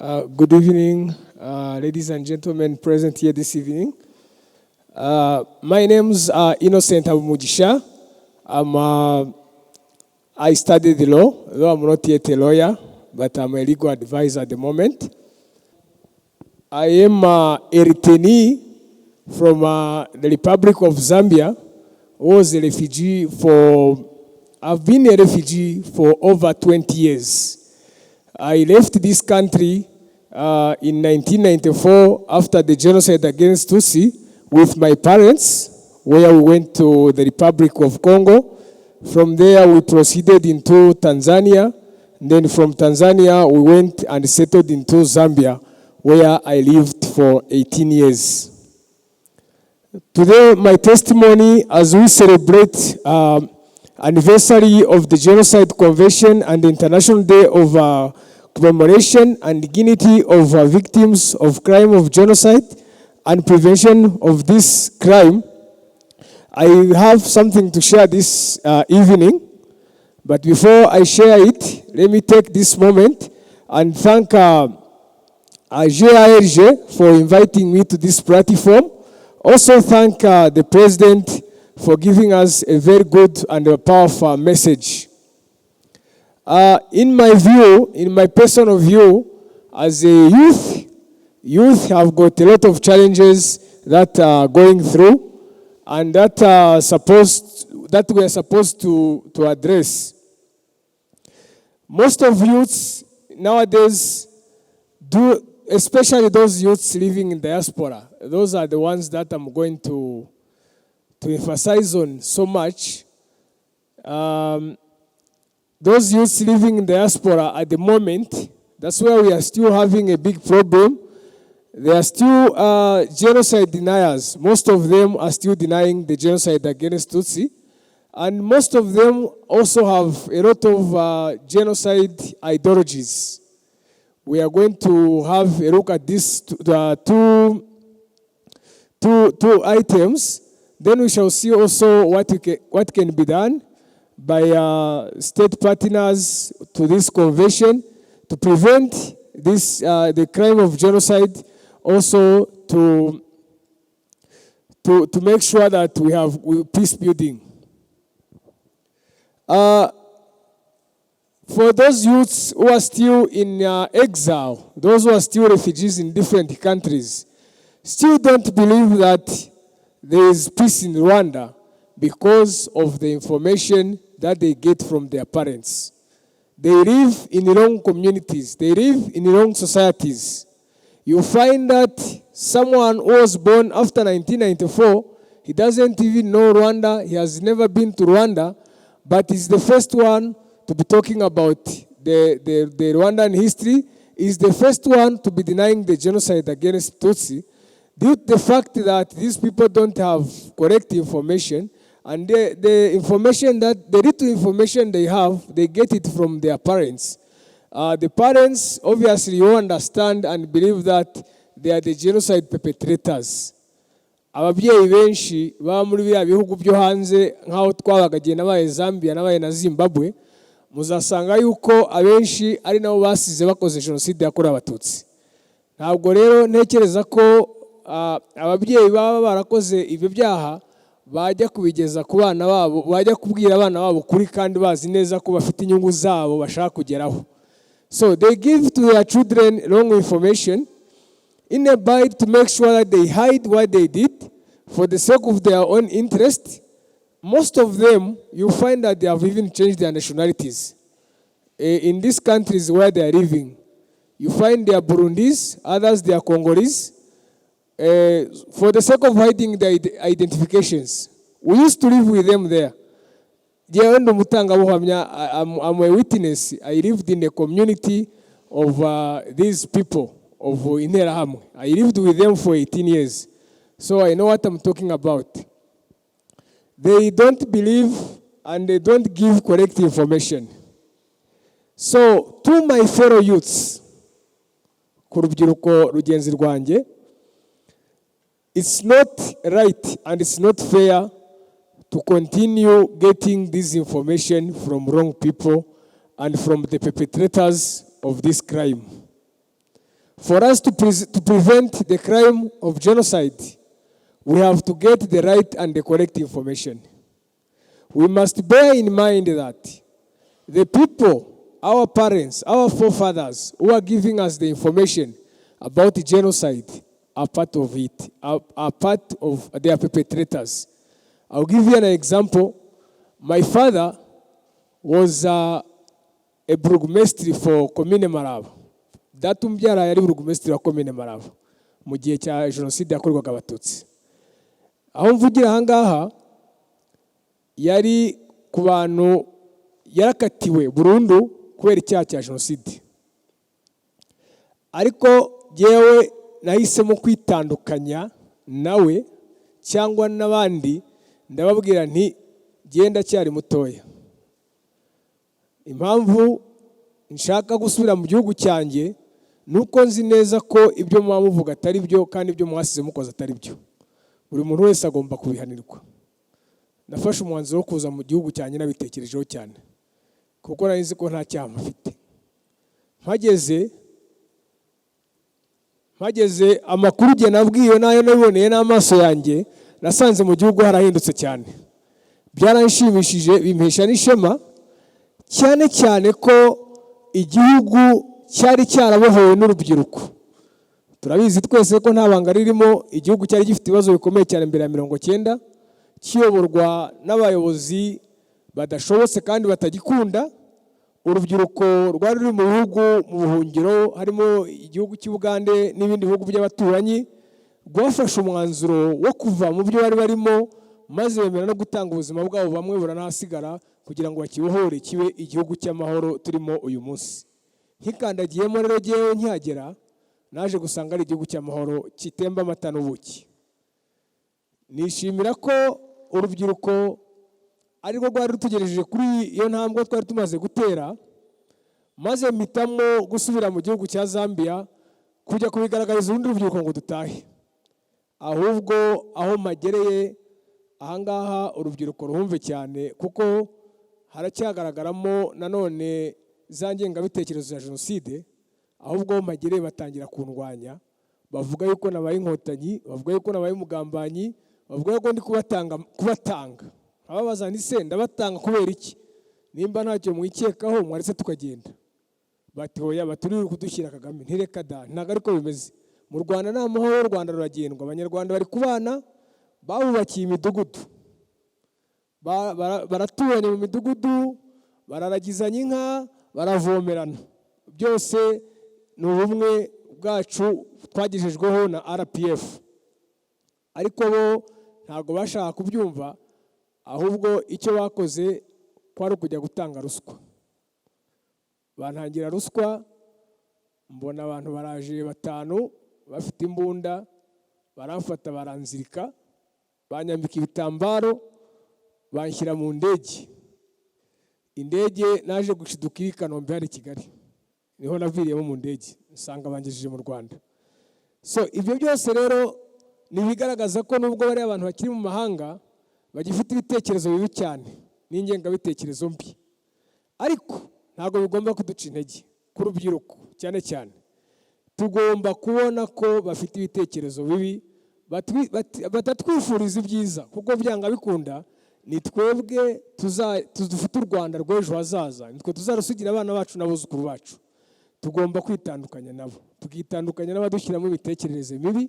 Good evening, ladies and gentlemen present here this evening. My name's Innocent Habumugisha. I studied the law, though I'm not yet a lawyer, but I'm a legal advisor at the moment. I am a returnee from the Republic of Zambia, was a refugee I've been a refugee for over 20 years. I left this country in 1994 after the genocide against Tutsi with my parents, where we went to the Republic of Congo. From there, we proceeded into Tanzania. Then from Tanzania, we went and settled into Zambia, where I lived for 18 years. Today, my testimony, as we celebrate anniversary of the Genocide Convention and the International Day of Commemoration and Dignity of Victims of Crime of Genocide and Prevention of this crime, I have something to share this evening. But before I share it, let me take this moment and thank GARG for inviting me to this platform. Also thank the President for giving us a very good and a powerful message. In my view, in my personal view, as a youth have got a lot of challenges that are going through and that we are supposed to address. Most of youths nowadays do, especially those youths living in diaspora. Those are the ones that I'm going to emphasize on so much. Those youths living in diaspora at the moment, that's where we are still having a big problem. They are still genocide deniers. Most of them are still denying the genocide against Tutsi. And most of them also have a lot of genocide ideologies. We are going to have a look at these two items. Then we shall see also what can be done by state partners to this convention to prevent this the crime of genocide. Also to make sure that we have peace building. For those youths who are still in exile, those who are still refugees in different countries, still don't believe that there is peace in Rwanda because of the information that they get from their parents. They live in the wrong communities. They live in the wrong societies. You find that someone who was born after 1994, he doesn't even know Rwanda. He has never been to Rwanda, but he's the first one to be talking about the Rwandan history. He's the first one to be denying the genocide against Tutsi, due to the fact that these people don't have correct information, and the information that the little information they have, they get it from their parents. The parents obviously all understand and believe that they are the genocide perpetrators. Ababyeyi benshi baba muri bya bihugu byo hanze nkaho twabagagiye nabaye Zambia nabaye na Zimbabwe, muzasanga yuko abenshi ari nabo basize bakoze genocide yakorewe Abatutsi. Ntabwo rero ntekereza ko ababyeyi baba barakoze ibyo byaha bajya kubigeza ku bana babo, bajya kubwira abana babo kuri kandi bazi neza ko bafite inyungu zabo bashaka kugeraho. So they give to their children wrong information in a bid to make sure that they hide what they did for the sake of their own interest. Most of them, you find that they have even changed their nationalities. In these countries where they are living, you find they are Burundis, others they are Congolese, for the sake of hiding their identifications. We used to live with them there. I'm a witness. I lived in a community of these people of Interahamwe. I lived with them for 18 years. So I know what I'm talking about. They don't believe and they don't give correct information. So to my fellow youths, it's not right and it's not fair to continue getting this information from wrong people and from the perpetrators of this crime. For us to prevent the crime of genocide, we have to get the right and the correct information. We must bear in mind that the people, our parents, our forefathers who are giving us the information about the genocide are part of it, are part of their perpetrators. I'll give you an example. My father was a burugumesitiri for Komine Maraba. Datumbyara yari burugumesitiri wa Komine Maraba mu gihe cya Genocide yakorwaga Abatutsi. Aho mvugira ahangaha yari ku bantu yarakatiwe burundu kubera icyaha cya Genocide. Ariko yewe nahisemo kwitandukanya nawe cyangwa n'abandi, ndababwira nti genda cyari mutoya. Impamvu nshaka gusubira mu gihugu cyanjye nuko nzi neza ko ibyo mwamuvuga atari byo kandi ibyo mwasize mukoze atari byo. Buri muntu wese agomba kubihanirwa. Nafashe umwanzuro wo kuza mu gihugu cyanjye nabitekerejeho cyane, kuko nari nzi ko nta cyaha mfite. Mpageze amakuru ugiye nabwiwe nayo nabiboneye n'amaso yanjye, nasanze mu gihugu harahindutse cyane. Byaranshimishije, bimpesha n'ishema cyane cyane ko igihugu cyari cyarabohowe n'urubyiruko. Turabizi twese ko nta banga ririmo, igihugu cyari gifite ibibazo bikomeye cyane mbere ya 90, kiyoborwa n'abayobozi badashobotse kandi batagikunda. Urubyiruko rwari ruri mu bihugu mu buhungiro, harimo igihugu cy'Ubugande n'ibindi bihugu by'abaturanyi, rwafashe umwanzuro wo kuva mu byo bari barimo, maze bemera no gutanga ubuzima bwabo, bamwe buranahasigara kugira ngo bakibohore kibe igihugu cy'amahoro turimo uyu munsi. Nkikandagiyemo rero jyewe nkihagera, naje gusanga ari igihugu cy'amahoro kitemba amata n'ubuki. Nishimira ko urubyiruko ariko rwari rutegereje kuri iyo ntambwe twari tumaze gutera, maze mpitamo gusubira mu gihugu cya Zambia kujya kubigaragariza urundi rubyiruko ngo dutahe. Ahubwo aho magereye ahangaha urubyiruko ruhumve cyane, kuko haracyagaragaramo nanone za ngengabitekerezo za Genocide. Ahubwo aho magereye batangira kundwanya, bavuga yuko nabaye inkotanyi, bavuga yuko nabaye umugambanyi, bavuga yuko ndi kubatanga. Ababaza ni se ndabatanga kubera iki? Nimba ntacyo mwikekaho mwaretse tukagenda. Bati hoya, baturi kudushyira Kagame. Ntireka da, ntago ariko bimeze. Mu Rwanda nta mahoro, u Rwanda ruragendwa. Abanyarwanda bari kubana, babubakiye imidugudu, baraturanye mu midugudu, bararagizanya inka, baravomerana. Byose ni ubumwe bwacu twagejejweho na RPF. Ariko bo ntago bashaka kubyumva, ahubwo icyo bakoze kwari kujya gutanga ruswa. Bantangira ruswa, mbona abantu baraje 5 bafite imbunda, baramfata baranzirika, banyambika ibitambaro, banshyira mu ndege. Indege naje gushiduka i Kanombe hari Kigali, niho naviriyemo mu ndege, nsanga bangejeje mu Rwanda. So ibyo byose rero nibigaragaza ko nubwo bari abantu bakiri mu mahanga bagifite ibitekerezo bibi cyane n'ingengabitekerezo mbi, ariko ntabwo bigomba kuduca intege. Ku rubyiruko cyane cyane tugomba kubona ko bafite ibitekerezo bibi, batatwifuriza ibyiza, kuko byanga bikunda ni twebwe dufite u Rwanda rw'ejo hazaza, nitwe tuzarusigira abana bacu n'abuzukuru bacu. Tugomba kwitandukanya nabo, tukitandukanya n'abadushyiramo imitekerereze mibi,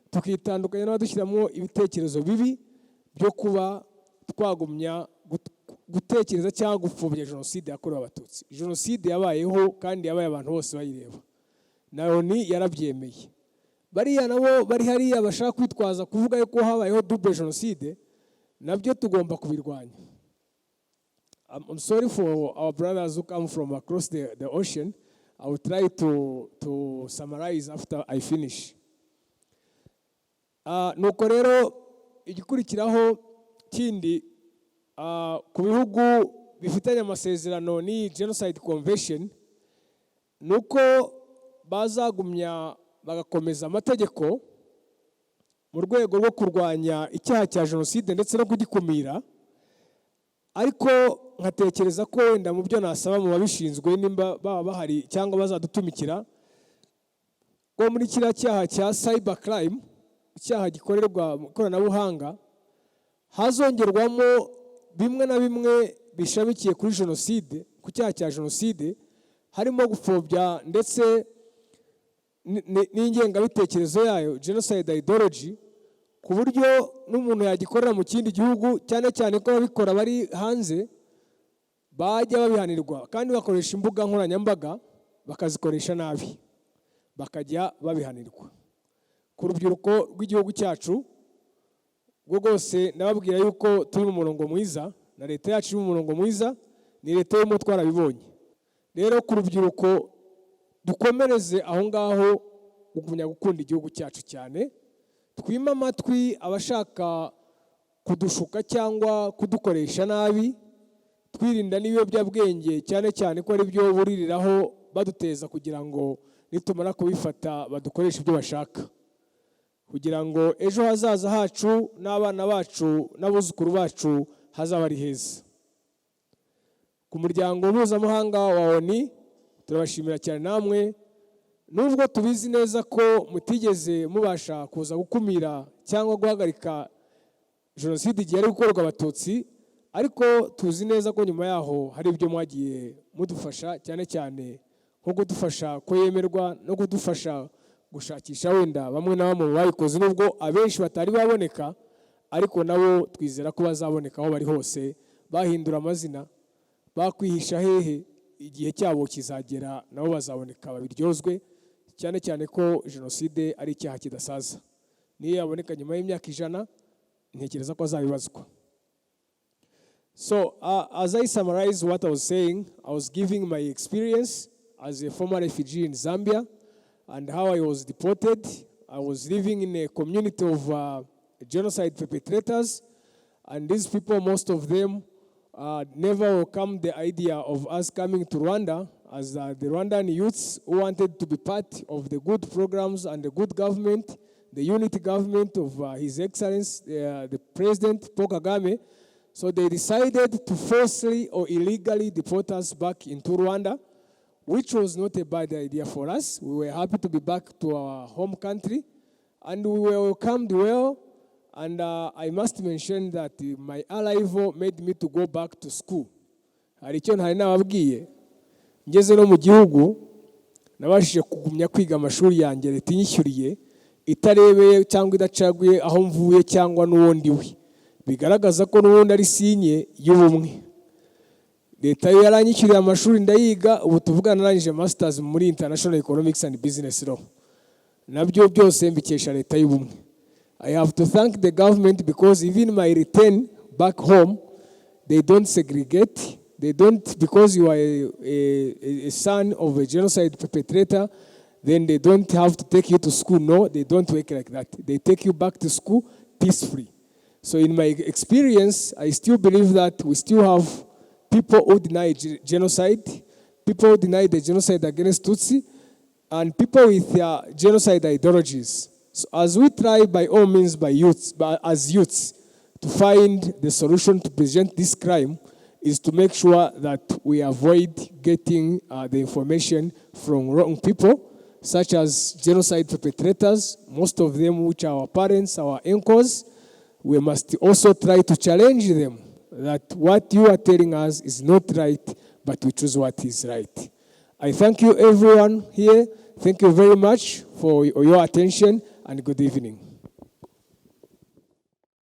tukitandukanya n'abadushyiramo ibitekerezo bibi byo kuba twagumya gutekereza cyangwa gupfobya Genocide yakorewe Abatutsi. Genocide yabayeho kandi yabaye abantu bose bayireba. Nayo ni yarabyemeye. Bariya nabo bari hariya bashaka kwitwaza kuvuga yuko habayeho double Genocide, nabyo tugomba kubirwanya. I'm sorry for our brothers who come from across the ocean. I will try to summarize after I finish. Nuko rero igikurikiraho kindi ku bihugu bifitanye amasezerano ni Genocide Convention, nuko bazagumya bagakomeza amategeko mu rwego rwo kurwanya icyaha cya Genocide ndetse no kugikumira. Ariko nkatekereza ko wenda mu byo nasaba mu babishinzwe nimba baba bahari cyangwa bazadutumikira, ko muri kiriya cyaha cya cyber crime, icyaha gikorerwa mu ikoranabuhanga, hazongerwamo bimwe na bimwe bishamikiye kuri jenoside, ku cyaha cya jenoside, harimo gupfobya ndetse n'ingengabitekerezo yayo, genocide ideology, ku buryo n'umuntu yagikorera mu kindi gihugu, cyane cyane ko ababikora bari hanze, bajya babihanirwa kandi bakoresha imbuga nkoranyambaga bakazikoresha nabi, bakajya babihanirwa. Ku rubyiruko rw'igihugu cyacu rwose nababwira yuko turi mu murongo mwiza, na leta yacu iri mu murongo mwiza, ni leta y'umutwe twarabibonye. Rero ku rubyiruko dukomereze aho ngaho ugumya gukunda igihugu cyacu cyane, twima amatwi abashaka kudushuka cyangwa kudukoresha nabi, twirinda n'ibiyobyabwenge cyane cyane ko ari byo buririraho baduteza kugira ngo nitumara kubifata badukoresha ibyo bashaka, kugira ngo ejo hazaza hacu n'abana bacu n'abuzukuru bacu hazaba ari heza. Ku muryango mpuzamahanga wa ONU turabashimira cyane namwe, nubwo tubizi neza ko mutigeze mubasha kuza gukumira cyangwa guhagarika jenoside igihe ari gukorwa abatutsi, ariko tuzi neza ko nyuma yaho hari ibyo mwagiye mudufasha, cyane cyane nko kudufasha ko yemerwa no kudufasha gushakisha wenda bamwe na bamwe bayikoze, nubwo abenshi batari baboneka, ariko nabo twizera ko bazaboneka aho bari hose, bahindura amazina, bakwihisha hehe, igihe cyabo kizagera nabo bazaboneka babiryozwe, cyane cyane ko jenoside ari icyaha kidasaza. Niyo yaboneka nyuma y'imyaka 100, ntekereza ko azabibazwa. So as I summarize what I was saying, I was giving my experience as a former refugee in Zambia and how I was deported. I was living in a community of genocide perpetrators, and these people, most of them, never welcomed the idea of us coming to Rwanda as the Rwandan youths who wanted to be part of the good programs and the good government, the unity government of His Excellency, the President Paul Kagame. So they decided to forcibly or illegally deport us back into Rwanda, which was not a bad idea for us. We were happy to be back to our home country, and we were welcomed well. And I must mention that my arrival made me to go back to school. Hari icyo ntari nababwiye, ngeze no mu gihugu nabashije kugumya kwiga amashuri yanjye leta inyishyuriye, itarebeye cyangwa idacaguye aho mvuye cyangwa n'uwo ndiwe, bigaragaza ko n'ubundi ari sinye y'ubumwe. Leta yaranyishyuriye amashuri ndayiga, ubu tuvugana narangije masters muri International Economics and Business Law. Nabyo byose mbikesha leta y'ubumwe. I have to thank the government because even my return back home, they don't segregate. They don't, because you are a son of a genocide perpetrator, then they don't have to take you to school. No, they don't work like that. They take you back to school peacefully. So in my experience, I still believe that we still have people who deny genocide, people who deny the genocide against Tutsi, and people with genocide ideologies. So as we try by all means as youths to find the solution to prevent this crime, is to make sure that we avoid getting the information from wrong people, such as genocide perpetrators, most of them which are our parents, our uncles. We must also try to challenge them that what you are telling us is not right, but we choose what is right. I thank you everyone here. Thank you very much for your attention, and good evening.